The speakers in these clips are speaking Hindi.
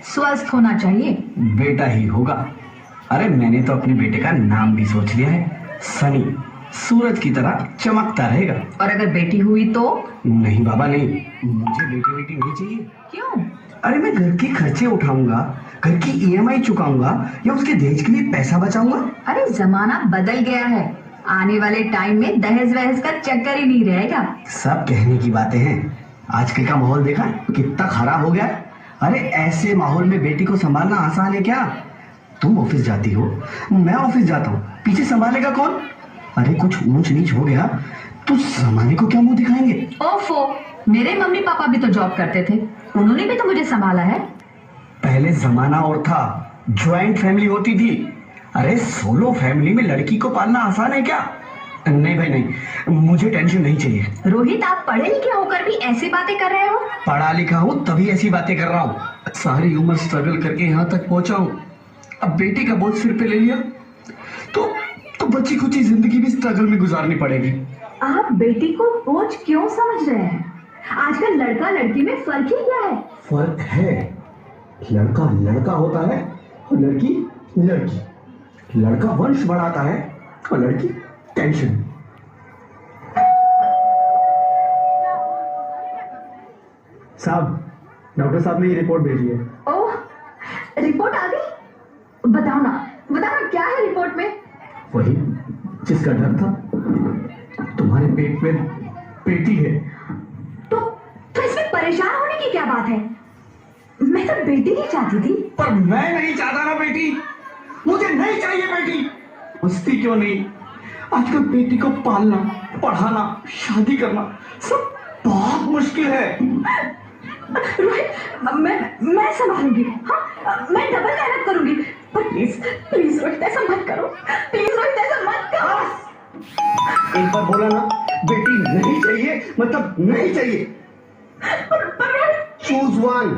स्वस्थ होना चाहिए। बेटा ही होगा। अरे मैंने तो अपने बेटे का नाम भी सोच लिया है, सनी। सूरज की तरह चमकता रहेगा। और अगर बेटी हुई तो? नहीं बाबा नहीं, मुझे बेटी बेटी नहीं चाहिए। क्यों? अरे मैं घर के खर्चे उठाऊंगा, घर की ईएमआई चुकाऊंगा या उसके दहेज के लिए पैसा बचाऊंगा। अरे जमाना बदल गया है, आने वाले टाइम में दहेज वहेज का चक्कर ही नहीं रहेगा। सब कहने की बातें हैं, आजकल का माहौल देखा कितना खराब हो गया है। अरे ऐसे माहौल में बेटी को संभालना आसान है क्या? तुम ऑफिस जाती हो, मैं ऑफिस जाता हूँ, पीछे संभालेगा कौन? अरे कुछ ऊंच नीच हो गया तो जमाने को क्या मुंह दिखाएंगे? ओफो, मेरे मम्मी पापा भी तो जॉब करते थे, उन्होंने भी तो मुझे संभाला है। पहले जमाना और था, ज्वाइंट फैमिली होती थी। अरे सोलो फैमिली में लड़की को पालना आसान है क्या? नहीं भाई नहीं, मुझे टेंशन नहीं चाहिए। रोहित, आप पढ़े लिखे होकर भी ऐसी बातें कर रहे हो? पढ़ा लिखा हूँ तभी ऐसी बातें कर रहा हूँ। सारी उम्र स्ट्रगल करके यहाँ तक पहुंचा हूँ, अब बेटी का बोझ सिर पे ले लिया तो बची खुची जिंदगी भी स्ट्रगल में गुजारनी पड़ेगी। आप बेटी को बोझ क्यों समझ रहे हैं? आजकल लड़का लड़की में फर्क ही क्या है? फर्क है, लड़का लड़का होता है और लड़की लड़की। लड़का वंश बढ़ाता है और लड़की टेंशन। साहब, डॉक्टर साहब ने ये रिपोर्ट भेजी है। ओह, रिपोर्ट आ गई? बताओ ना क्या है रिपोर्ट में? वही जिसका डर था, तुम्हारे पेट में बेटी है। तो इसमें परेशान होने की क्या बात है? मैं तो बेटी ही चाहती थी। पर मैं नहीं चाहता ना बेटी, मुझे नहीं चाहिए बेटी। मस्ती क्यों नहीं, आजकल बेटी को पालना, पढ़ाना, शादी करना सब बहुत मुश्किल है। रोहित, मैं संभालूंगी। हाँ, मैं डबल मेहनत करूंगी, पर प्लीज रोहित ऐसा मत करो। प्लीज रोहित ऐसा मत करो। एक बार बोला ना, बेटी नहीं चाहिए मतलब नहीं चाहिए। चूज वन,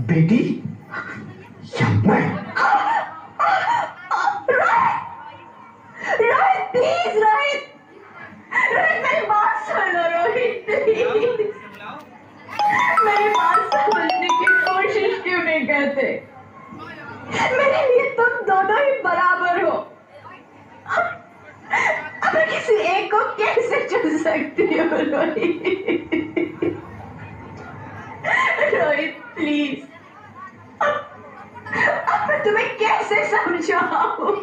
बेटी या मैं। रोहित प्लीज, रोहित मेरी बात सुनो रोहित, प्लीज मेरी बात समझने की कोशिश क्यों नहीं करते? मेरे लिए तुम दोनों ही बराबर हो। अब मैं किसी एक को कैसे चुन सकती हूँ रोहित? रोहित प्लीज, अब मैं तुम्हें कैसे समझाऊं?